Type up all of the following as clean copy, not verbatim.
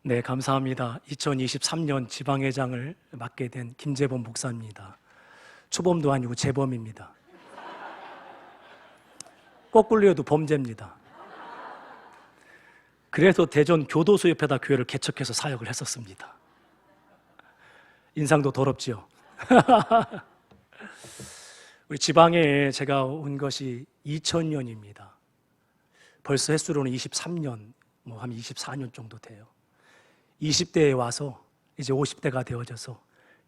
네, 감사합니다. 2023년 지방회장을 맡게 된 김재범 목사입니다. 초범도 아니고 재범입니다. 거꾸로 해도 범죄입니다. 그래서 대전 교도소 옆에다 교회를 개척해서 사역을 했었습니다. 인상도 더럽지요. 우리 지방에 제가 온 것이 2000년입니다. 벌써 횟수로는 23년, 한 24년 정도 돼요. 20대에 와서 이제 50대가 되어져서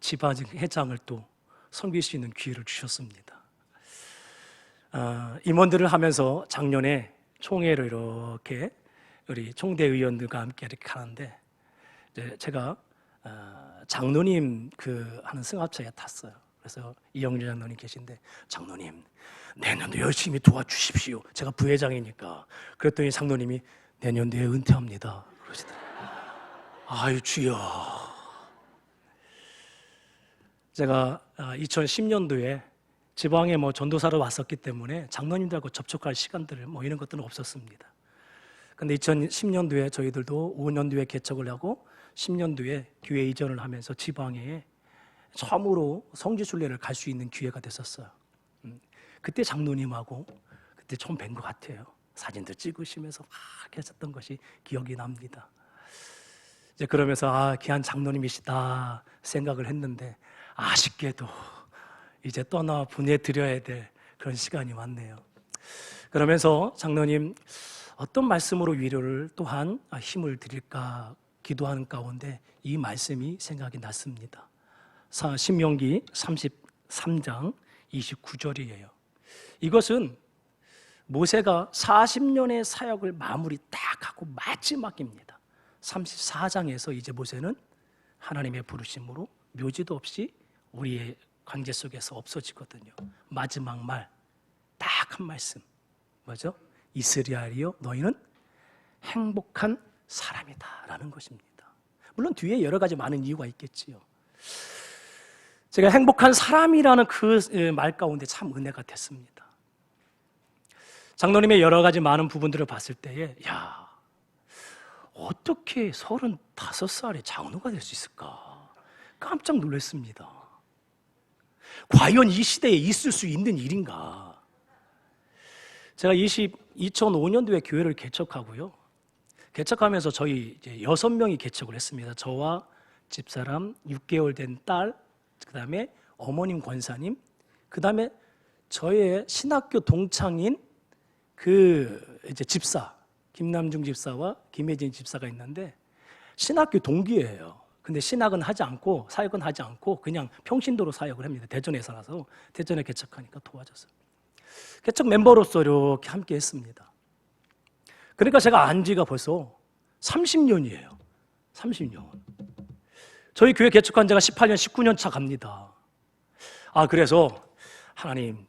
지방회장을 또 섬길 수 있는 기회를 주셨습니다. 임원들을 하면서 작년에 총회를 이렇게 우리 총대 의원들과 함께 이렇게 하는데, 이제 제가 장로님 하는 승합차에 탔어요. 그래서 이영준 장로님 계신데, 장로님 내년도 열심히 도와주십시오. 제가 부회장이니까. 그랬더니 장로님이 내년도에 은퇴합니다 그러시더라고요. 아유 주여. 제가 2010년도에 지방에 전도사로 왔었기 때문에 장로님들하고 접촉할 시간들 이런 것들은 없었습니다. 근데 2010년도에 저희들도 5년도에 개척을 하고 10년도에 교회 이전을 하면서 지방에 처음으로 성지순례를 갈 수 있는 기회가 됐었어요. 그때 장로님하고 그때 처음 뵌 것 같아요. 사진도 찍으시면서 막 하셨던 것이 기억이 납니다. 이제 그러면서 귀한 장로님이시다 생각을 했는데, 아쉽게도 이제 떠나 보내드려야 될 그런 시간이 왔네요. 그러면서 장로님 어떤 말씀으로 위로를 또한 힘을 드릴까 기도하는 가운데 이 말씀이 생각이 났습니다. 신명기 33장 29절이에요. 이것은 모세가 40년의 사역을 마무리 딱 하고 마지막입니다. 34장에서 이제 모세는 하나님의 부르심으로 묘지도 없이 우리의 관계 속에서 없어지거든요. 마지막 말, 딱 한 말씀, 뭐죠? 이스라엘이여 너희는 행복한 사람이다 라는 것입니다. 물론 뒤에 여러 가지 많은 이유가 있겠지요. 제가 행복한 사람이라는 그 말 가운데 참 은혜가 됐습니다. 장로님의 여러 가지 많은 부분들을 봤을 때에, 어떻게 35살에 장로가 될 수 있을까? 깜짝 놀랐습니다. 과연 이 시대에 있을 수 있는 일인가? 제가 2005년도에 교회를 개척하고요. 개척하면서 저희 이제 6명이 개척을 했습니다. 저와 집사람, 6개월 된 딸, 그 다음에 어머님 권사님, 그 다음에 저의 신학교 동창인 이제 집사, 김남중 집사와 김혜진 집사가 있는데 신학교 동기예요. 근데 신학은 하지 않고 사역은 하지 않고 그냥 평신도로 사역을 합니다. 대전에 살아서 대전에 개척하니까 도와줬어요. 개척 멤버로서 이렇게 함께 했습니다. 그러니까 제가 안 지가 벌써 30년이에요. 30년. 저희 교회 개척한 지가 18년, 19년 차 갑니다. 그래서 하나님,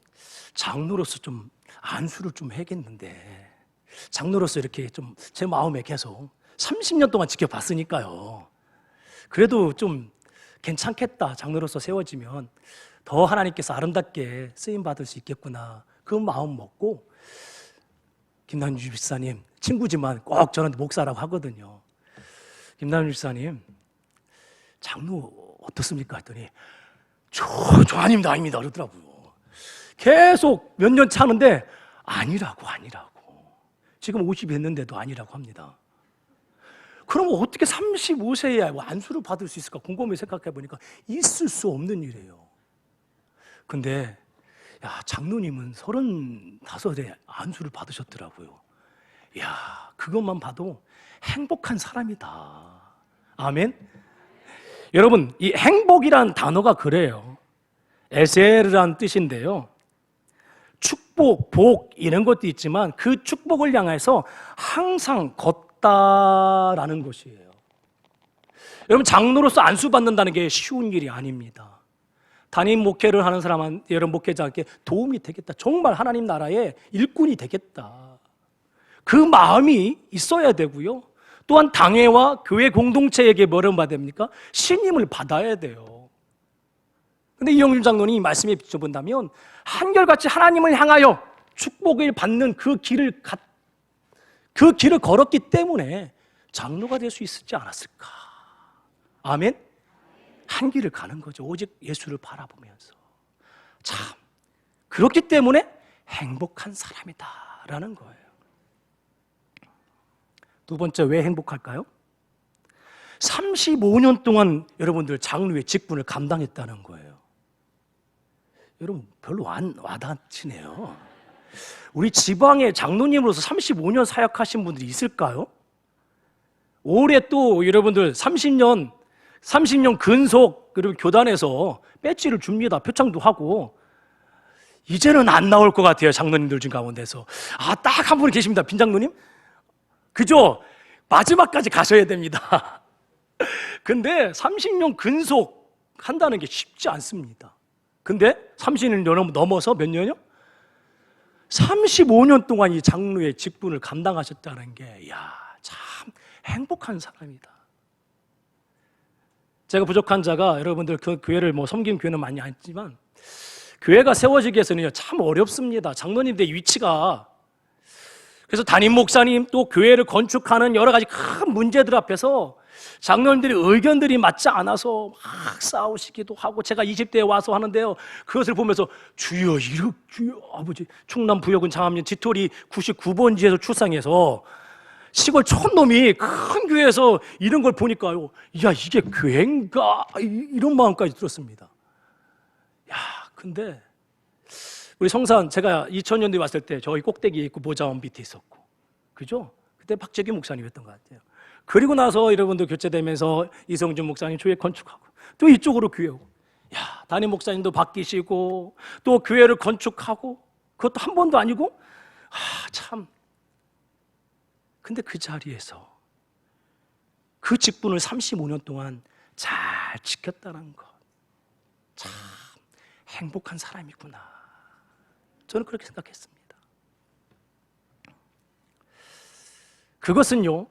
장로로서 좀 안수를 좀 해야겠는데, 장로로서 이렇게 좀 제 마음에 계속 30년 동안 지켜봤으니까요. 그래도 좀 괜찮겠다. 장로로서 세워지면 더 하나님께서 아름답게 쓰임받을 수 있겠구나. 그 마음 먹고, 김남주 집사님, 친구지만 꼭 저는 목사라고 하거든요. 김남주 집사님, 장로 어떻습니까? 했더니 저 아닙니다 그러더라고요. 계속 몇 년 차는데 아니라고 지금 50 했는데도 아니라고 합니다. 그럼 어떻게 35세에 안수를 받을 수 있을까 궁금해 생각해 보니까 있을 수 없는 일이에요. 근데 장로님은 35에 안수를 받으셨더라고요. 그것만 봐도 행복한 사람이다. 아멘. 여러분, 이 행복이란 단어가 그래요. 에세르란 뜻인데요. 축복, 복 이런 것도 있지만 그 축복을 향해서 항상 걷다라는 것이에요. 여러분, 장로로서 안수 받는다는 게 쉬운 일이 아닙니다. 담임 목회를 하는 사람은 여러분 목회자에게 도움이 되겠다. 정말 하나님 나라의 일꾼이 되겠다. 그 마음이 있어야 되고요. 또한 당회와 교회 공동체에게 뭐를 받아야 됩니까? 신임을 받아야 돼요. 근데 이영준 장로님 이 말씀에 비춰본다면 한결같이 하나님을 향하여 축복을 받는 그 길을 걸었기 때문에 장로가 될 수 있었지 않았을까? 아멘? 한 길을 가는 거죠. 오직 예수를 바라보면서. 참, 그렇기 때문에 행복한 사람이다라는 거예요. 두 번째, 왜 행복할까요? 35년 동안 여러분들 장로의 직분을 감당했다는 거예요. 여러분 별로 안 와닿지네요. 우리 지방의 장로님으로서 35년 사역하신 분들이 있을까요? 올해 또 여러분들 30년 근속 그리고 교단에서 배지를 줍니다. 표창도 하고. 이제는 안 나올 것 같아요. 장로님들 중 가운데서. 딱 한 분이 계십니다. 빈장로님. 그죠? 마지막까지 가셔야 됩니다. 근데 30년 근속 한다는 게 쉽지 않습니다. 근데 30년 넘어서 몇 년이요? 35년 동안 이 장로의 직분을 감당하셨다는 게, 참 행복한 사람이다. 제가 부족한 자가 여러분들 그 교회를 섬긴 교회는 많이 아니지만 교회가 세워지기 위해서는 참 어렵습니다. 장로님들의 위치가. 그래서 담임 목사님 또 교회를 건축하는 여러 가지 큰 문제들 앞에서 장로님들의 의견들이 맞지 않아서 막 싸우시기도 하고, 제가 20대에 와서 하는데요, 그것을 보면서 주여 아버지, 충남 부여군 장암면 지토리 99번지에서 출생해서 시골 촌놈이 큰 교회에서 이런 걸 보니까요, 이게 교회인가, 이런 마음까지 들었습니다. 근데 우리 성산, 제가 2000년도에 왔을 때 저희 꼭대기에 있고 모자원 밑에 있었고, 그죠? 그때 박재규 목사님이었던 것 같아요. 그리고 나서 여러분들 교체되면서 이성준 목사님 교회 건축하고, 또 이쪽으로 교회 오고, 담임 목사님도 바뀌시고, 또 교회를 건축하고, 그것도 한 번도 아니고, 참. 근데 그 자리에서 그 직분을 35년 동안 잘 지켰다는 것, 참 행복한 사람이구나. 저는 그렇게 생각했습니다. 그것은요,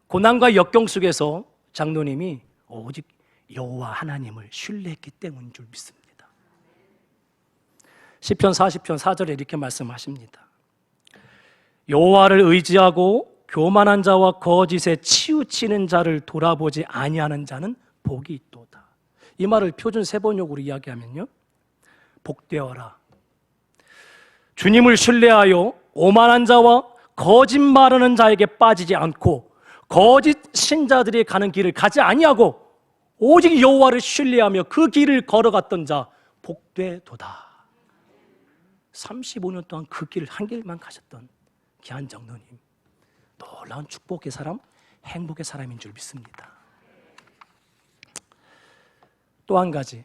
고난과 역경 속에서 장로님이 오직 여호와 하나님을 신뢰했기 때문인 줄 믿습니다. 시편 40편 4절에 이렇게 말씀하십니다. 여호와를 의지하고 교만한 자와 거짓에 치우치는 자를 돌아보지 아니하는 자는 복이 있도다. 이 말을 표준 세번역으로 이야기하면요, 복되어라. 주님을 신뢰하여 오만한 자와 거짓말하는 자에게 빠지지 않고 거짓 신자들이 가는 길을 가지 아니하고 오직 여호와를 신뢰하며 그 길을 걸어갔던 자 복되도다. 35년 동안 그 길을 한 길만 가셨던 귀한 장로님, 놀라운 축복의 사람, 행복의 사람인 줄 믿습니다. 또 한 가지,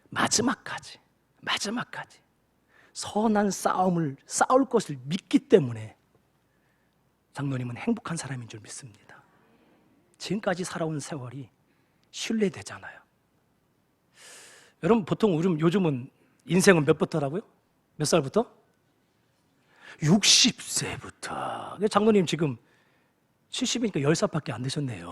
마지막까지 선한 싸움을 싸울 것을 믿기 때문에 장로님은 행복한 사람인 줄 믿습니다. 지금까지 살아온 세월이 신뢰되잖아요. 여러분, 보통 요즘은 인생은 몇부터라고요? 몇 살부터? 60세부터. 장로님 지금 70이니까 10살밖에 안 되셨네요.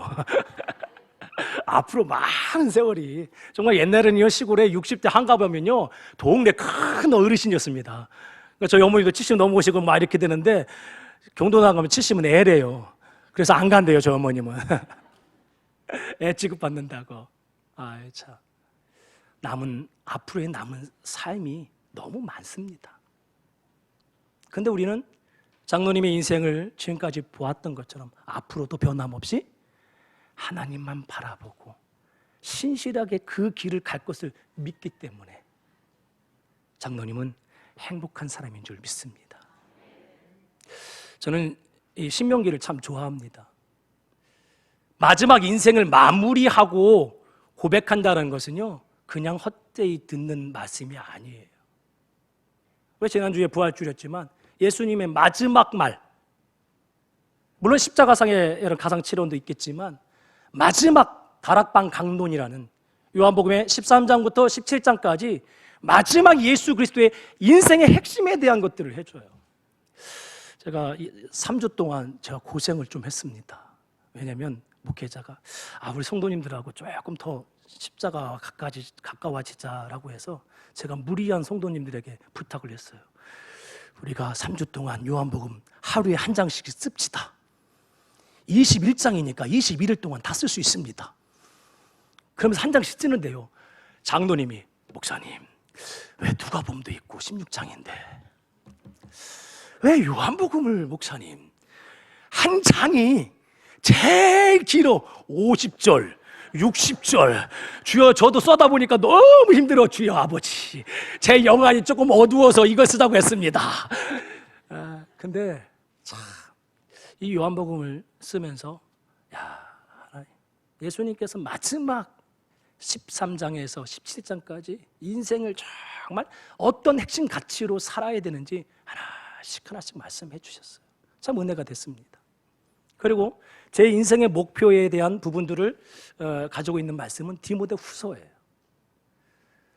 앞으로 많은 세월이, 정말 옛날에는요, 시골에 60대 한가보면요, 동네 큰 어르신이었습니다. 그러니까 저희 어머니도 70 넘어오시고 막 이렇게 되는데, 경도 나가면 70은 애래요. 그래서 안 간대요, 저 어머님은. 애 취급받는다고. 참. 앞으로의 남은 삶이 너무 많습니다. 근데 우리는 장로님의 인생을 지금까지 보았던 것처럼 앞으로도 변함없이 하나님만 바라보고 신실하게 그 길을 갈 것을 믿기 때문에 장로님은 행복한 사람인 줄 믿습니다. 저는 이 신명기를 참 좋아합니다. 마지막 인생을 마무리하고 고백한다는 것은요, 그냥 헛되이 듣는 말씀이 아니에요. 왜 지난주에 부활주였지만 예수님의 마지막 말, 물론 십자가상의 이런 가상치론도 있겠지만 마지막 다락방 강론이라는 요한복음의 13장부터 17장까지 마지막 예수 그리스도의 인생의 핵심에 대한 것들을 해줘요. 제가 3주 동안 제가 고생을 좀 했습니다. 왜냐하면 목회자가 우리 성도님들하고 조금 더 십자가와 가까워지자라고 해서 제가 무리한 성도님들에게 부탁을 했어요. 우리가 3주 동안 요한복음 하루에 한 장씩 씁시다. 21장이니까 21일 동안 다 쓸 수 있습니다. 그러면서 한 장씩 쓰는데요, 장로님이 목사님 왜 누가복음도 있고 16장인데 왜 요한복음을 목사님 한 장이 제일 길어 50절 60절 주여 저도 써다 보니까 너무 힘들어 주여 아버지 제 영안이 조금 어두워서 이걸 쓰자고 했습니다. 근데 참 이 요한복음을 쓰면서 예수님께서 마지막 13장에서 17장까지 인생을 정말 어떤 핵심 가치로 살아야 되는지 하나씩 말씀해 주셨어요. 참 은혜가 됐습니다. 그리고 제 인생의 목표에 대한 부분들을 가지고 있는 말씀은 디모데 후서예요.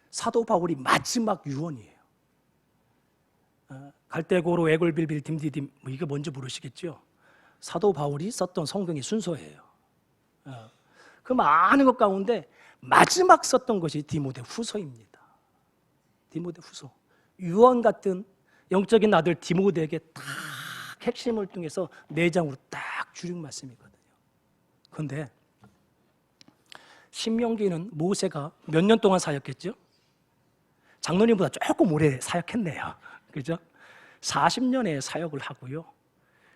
사도 바울이 마지막 유언이에요. 갈대고로 애골빌빌 딤디딤 이게 뭔지 모르시겠죠? 사도 바울이 썼던 성경의 순서예요. 그 많은 것 가운데 마지막 썼던 것이 디모데 후서입니다. 디모데 후서. 유언 같은 영적인 아들 디모데에게 딱 핵심을 통해서 4장으로 딱 줄인 말씀이거든요. 그런데 신명기는 모세가 몇 년 동안 사역했죠? 장로님보다 조금 오래 사역했네요. 그죠? 40년의 사역을 하고요.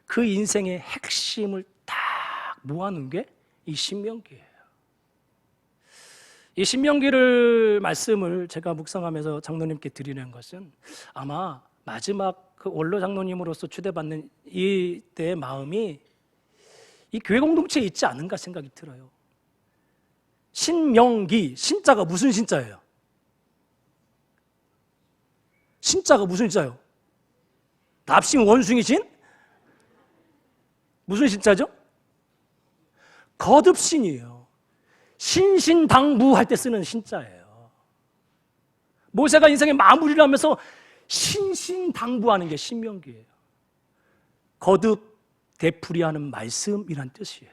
그 인생의 핵심을 딱 모아놓은 게 이 신명기예요. 이 신명기를 말씀을 제가 묵상하면서 장로님께 드리는 것은 아마 마지막 그 원로 장로님으로서 추대받는 이때의 마음이 이 교회 공동체에 있지 않은가 생각이 들어요. 신명기, 신자가 무슨 신자예요? 신자가 무슨 신자예요? 납신 원숭이신? 무슨 신자죠? 거듭신이에요. 신신당부할 때 쓰는 신자예요. 모세가 인생의 마무리를 하면서 신신당부하는 게 신명기예요. 거듭 되풀이하는 말씀이란 뜻이에요.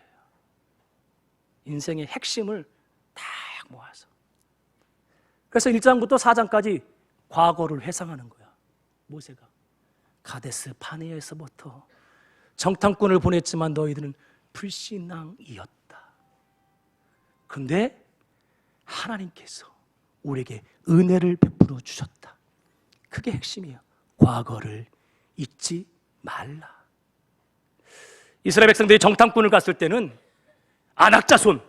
인생의 핵심을 딱 모아서. 그래서 1장부터 4장까지 과거를 회상하는 거야. 모세가 가데스 바네아에서부터 정탐꾼을 보냈지만 너희들은 불신앙이었다. 근데 하나님께서 우리에게 은혜를 베풀어 주셨다. 그게 핵심이에요. 과거를 잊지 말라. 이스라엘 백성들이 정탐꾼을 갔을 때는 안악자손,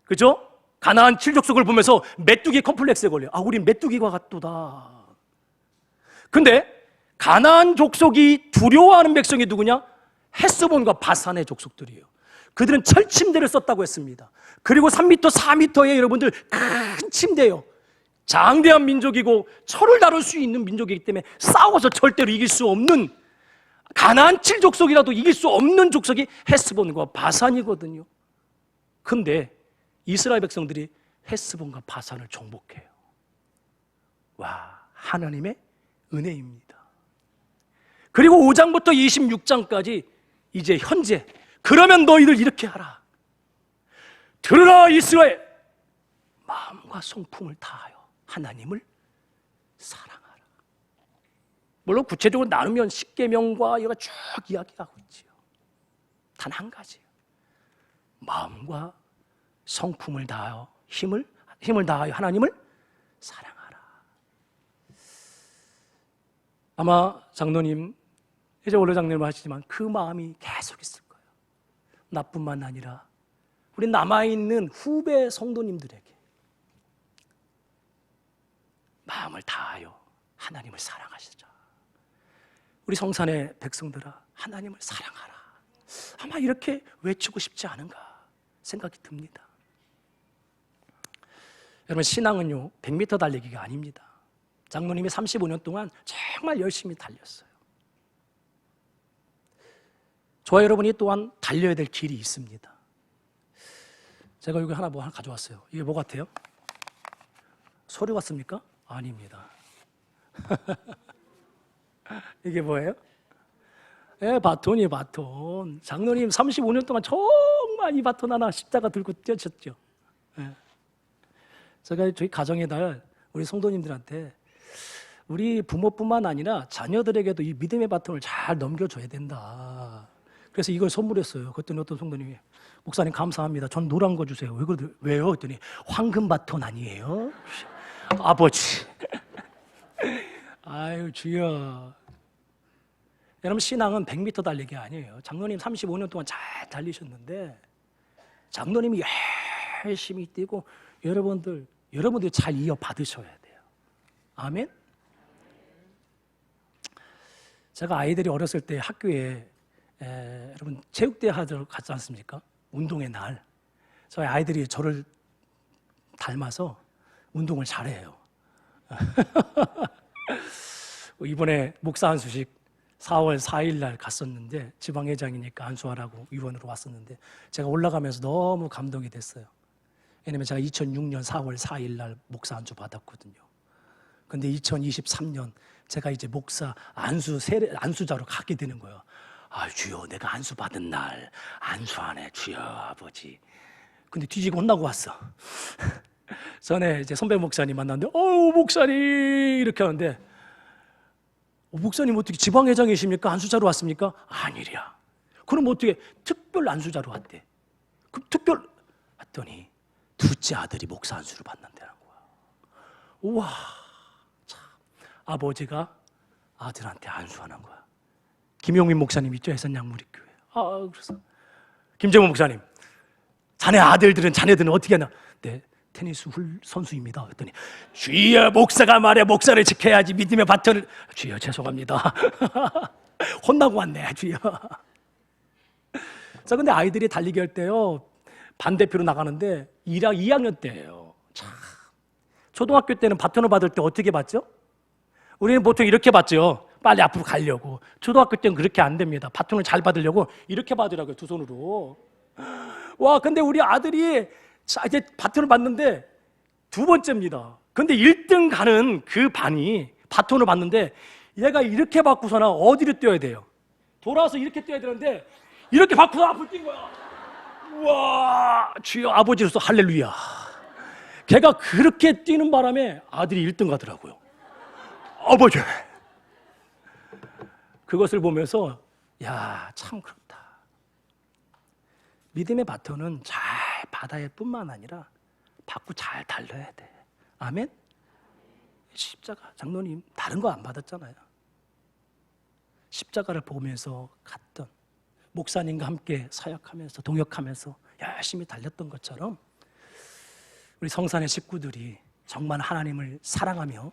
그죠? 가나안 7족속을 보면서 메뚜기 컴플렉스에 걸려. 우린 메뚜기가 같도다. 근데 가나안 족속이 두려워하는 백성이 누구냐? 헤스본과 바산의 족속들이에요. 그들은 철침대를 썼다고 했습니다. 그리고 3m, 4m의 여러분들 큰 침대예요. 장대한 민족이고 철을 다룰 수 있는 민족이기 때문에 싸워서 절대로 이길 수 없는, 가나안 7족속이라도 이길 수 없는 족속이 헤스본과 바산이거든요. 근데 이스라엘 백성들이 헤스본과 바산을 정복해요. 와, 하나님의 은혜입니다. 그리고 5장부터 26장까지 이제 현재, 그러면 너희들 이렇게 하라. 들으라 이스라엘, 마음과 성품을 다하여 하나님을 사랑하라. 물론 구체적으로 나누면 십계명과 이거 쭉 이야기하고 있지요. 단 한 가지예요. 마음과 성품을 다하여 힘을 다하여 하나님을 사랑하라. 아마 장로님, 이제 원로 장로님 하시지만 그 마음이 계속 있을 거예요. 나뿐만 아니라 우리 남아있는 후배 성도님들에게 마음을 다하여 하나님을 사랑하시자. 우리 성산의 백성들아, 하나님을 사랑하라. 아마 이렇게 외치고 싶지 않은가 생각이 듭니다. 여러분, 신앙은요 100m 달리기가 아닙니다. 장로님이 35년 동안 정말 열심히 달렸어요. 저와 여러분이 또한 달려야 될 길이 있습니다. 제가 여기 하나 가져왔어요. 이게 뭐 같아요? 서류 같습니까? 아닙니다. 이게 뭐예요? 바톤이에요, 바톤. 장로님 35년 동안 정말 이 바톤 하나 십자가 들고 뛰셨죠. 제가 저희 가정의 날 우리 성도님들한테 우리 부모뿐만 아니라 자녀들에게도 이 믿음의 바톤을 잘 넘겨줘야 된다. 그래서 이걸 선물했어요. 그랬더니 어떤 성도님이 목사님 감사합니다. 전 노란 거 주세요. 왜요? 했더니 황금 바톤 아니에요? 아버지. 아유 주여. 여러분 신앙은 100m 달리기 아니에요. 장로님 35년 동안 잘 달리셨는데 장로님이 열심히 뛰고 여러분들이 잘 이어받으셔야 돼요. 아멘? 제가 아이들이 어렸을 때 학교에 여러분 체육대회 하러 갔지 않습니까? 운동의 날. 저희 아이들이 저를 닮아서 운동을 잘해요. 이번에 목사 안수식 4월 4일 날 갔었는데 지방회장이니까 안수하라고 위원으로 왔었는데 제가 올라가면서 너무 감동이 됐어요. 왜냐면 제가 2006년 4월 4일 날 목사 안수 받았거든요. 근데 2023년 제가 이제 목사 안수자로 가게 되는 거예요. 아 주여 내가 안수 받은 날 안수하네 주여 아버지. 근데 뒤지고 혼나고 왔어. 전에 이제 선배 목사님 만났는데 목사님 이렇게 하는데 목사님 어떻게 지방회장이십니까? 안수자로 왔습니까? 아니랴. 그럼 어떻게 특별 안수자로 왔대? 그럼 특별 했더니 둘째 아들이 목사 안수를 받는다는 거야. 우와, 참 아버지가 아들한테 안수하는 거야. 김용민 목사님 있죠? 해선양무리교회. 그래서 김정은 목사님, 자네들은 어떻게 하나? 네, 테니스 선수입니다. 했더니 주여 목사가 말해 목사를 지켜야지 믿음의 바톤을 주여 죄송합니다. 혼나고 왔네 주여. 자 근데 아이들이 달리기 할 때요 반대표로 나가는데 2학년 때예요. 참 초등학교 때는 바톤을 받을 때 어떻게 받죠? 우리는 보통 이렇게 받죠. 빨리 앞으로 가려고. 초등학교 때는 그렇게 안 됩니다. 바톤을 잘 받으려고 이렇게 받으라고요. 두 손으로. 와 근데 우리 아들이 자, 이제 바톤을 받는데 두 번째입니다. 근데 1등 가는 그 반이 바톤을 받는데 얘가 이렇게 받고서나 어디로 뛰어야 돼요? 돌아서 이렇게 뛰어야 되는데 이렇게 받고서 앞으로 뛴 거야. 우와, 주여 아버지로서 할렐루야. 걔가 그렇게 뛰는 바람에 아들이 1등 가더라고요. 아버지. 그것을 보면서 야, 참 그렇다. 믿음의 바톤은 잘 받아야 뿐만 아니라 받고 잘 달려야 돼. 아멘? 십자가 장로님 다른 거 안 받았잖아요. 십자가를 보면서 갔던 목사님과 함께 사역하면서 동역하면서 열심히 달렸던 것처럼 우리 성산의 식구들이 정말 하나님을 사랑하며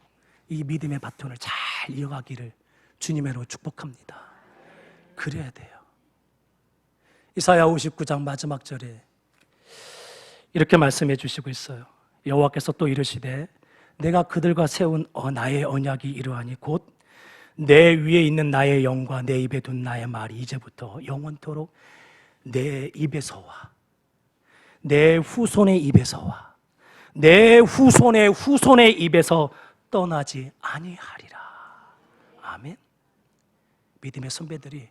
이 믿음의 바톤을 잘 이어가기를 주님으로 축복합니다. 그래야 돼요. 이사야 59장 마지막 절에 이렇게 말씀해 주시고 있어요. 여호와께서 또 이르시되 내가 그들과 세운 나의 언약이 이러하니 곧 내 위에 있는 나의 영과 내 입에 둔 나의 말이 이제부터 영원토록 내 입에서와 내 후손의 입에서와 내 후손의 후손의 입에서 떠나지 아니하리라. 아멘. 믿음의 선배들이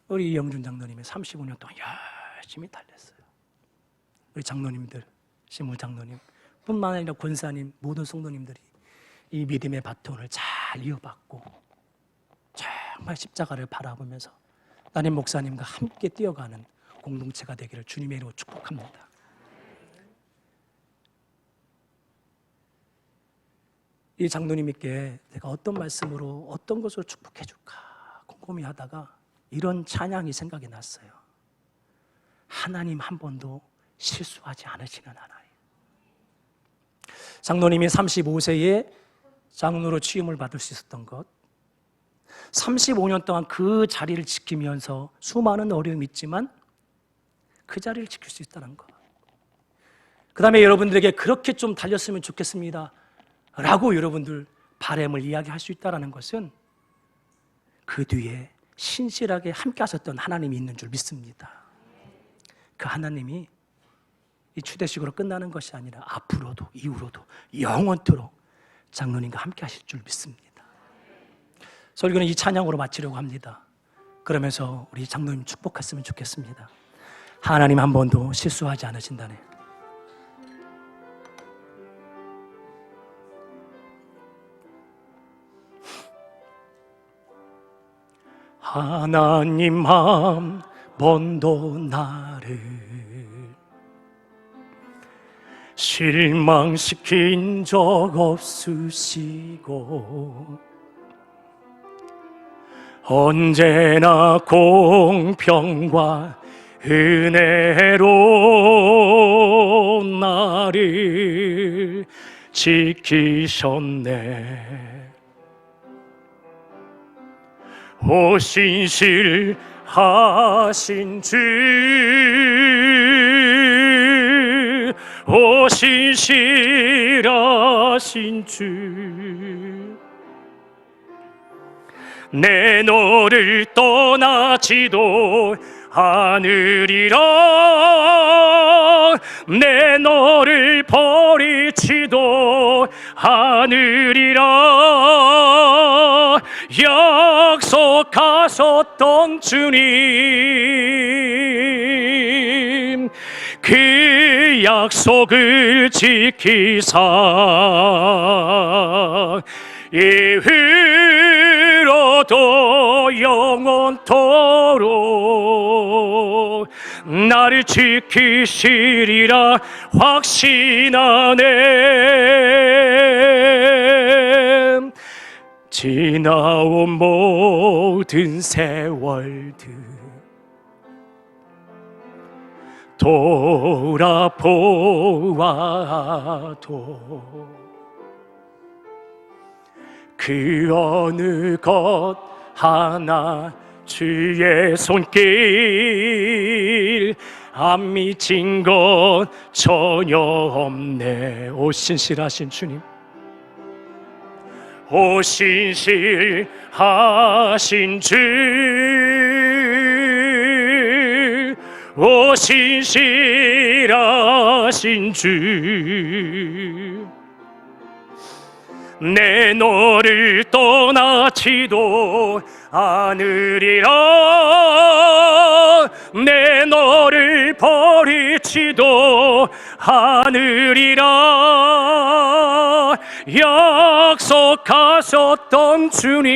우리 이영준 장로님이 35년 동안 열심히 달렸어요. 우리 장로님들, 시무 장로님 뿐만 아니라 권사님, 모든 성도님들이 이 믿음의 바톤을 잘 이어받고 정말 십자가를 바라보면서 나님 목사님과 함께 뛰어가는 공동체가 되기를 주님의 이름으로 축복합니다. 이 장로님께 내가 어떤 말씀으로 어떤 것으로 축복해 줄까 곰곰이 하다가 이런 찬양이 생각이 났어요. 하나님 한 번도 실수하지 않으시는 하나님. 장로님이 35세에 장로로 취임을 받을 수 있었던 것, 35년 동안 그 자리를 지키면서 수많은 어려움이 있지만 그 자리를 지킬 수 있다는 것. 그 다음에 여러분들에게 그렇게 좀 달렸으면 좋겠습니다 라고 여러분들 바람을 이야기할 수 있다는 것은 그 뒤에 신실하게 함께 하셨던 하나님이 있는 줄 믿습니다. 그 하나님이 이 추대식으로 끝나는 것이 아니라 앞으로도 이후로도 영원토록 장로님과 함께 하실 줄 믿습니다. 설교는 이 찬양으로 마치려고 합니다. 그러면서 우리 장로님 축복했으면 좋겠습니다. 하나님 한 번도 실수하지 않으신다네. 하나님 한 번도 나를 실망시킨 적 없으시고 언제나 공평과 은혜로 나를 지키셨네. 오신실하신 주, 오신실하신 주, 내 너를 떠나지도 않으리라. 내 너를 버리지도 않으리라. 약속하셨던 주님, 그 약속을 지키사 이후로도 영원토록 나를 지키시리라 확신하네. 지나온 모든 세월들 돌아보아도 그 어느 것 하나 주의 손길 안 미친 것 전혀 없네. 오신실하신 주님, 오신실하신 주, 오신실하신 주, 내 너를 떠나지도 않으리라. 내 너를 버리지도 않으리라. 약속하셨던 주님,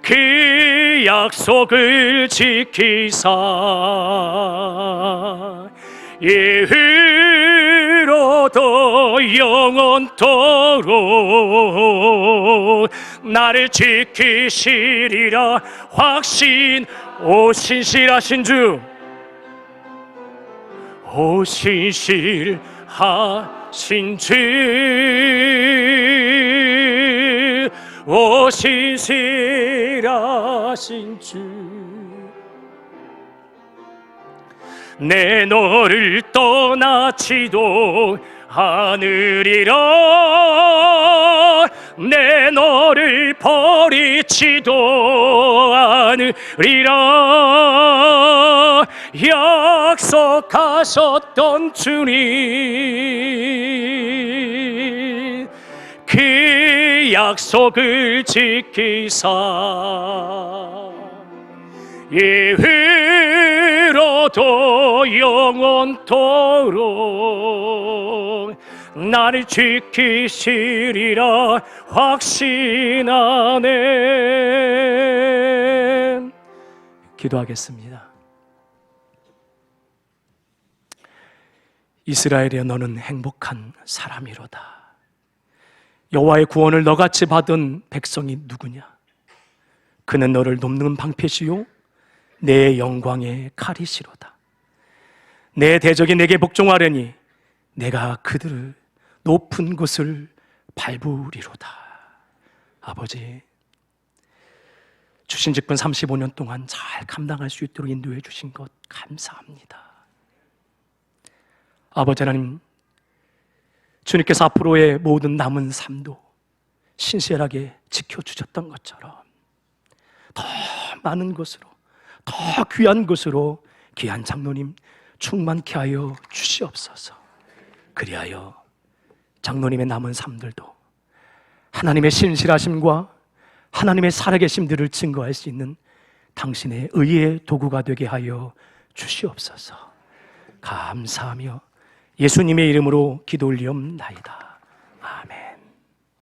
그 약속을 지키사 이후로도 영원토록 나를 지키시리라 확신. 오신실하신 주, 오신실하신 주, 오신실하신 주, 내 너를 떠나지도 않으리라. 내 너를 버리지도 않으리라. 약속하셨던 주님, 그 약속을 지키사 이후로도 영원토록 나를 지키시리라 확신하네. 기도하겠습니다. 이스라엘이여, 너는 행복한 사람이로다. 여호와의 구원을 너같이 받은 백성이 누구냐? 그는 너를 돕는 방패시요 내 영광의 칼이시로다. 내 대적이 내게 복종하려니 내가 그들을 높은 곳을 밟으리로다. 아버지, 주신 직분 35년 동안 잘 감당할 수 있도록 인도해 주신 것 감사합니다. 아버지 하나님, 주님께서 앞으로의 모든 남은 삶도 신실하게 지켜주셨던 것처럼 더 많은 것으로, 더 귀한 것으로 귀한 장로님 충만케 하여 주시옵소서. 그리하여 장로님의 남은 삶들도 하나님의 신실하심과 하나님의 살아계심들을 증거할 수 있는 당신의 의의 도구가 되게 하여 주시옵소서. 감사하며 예수님의 이름으로 기도 올리옵나이다.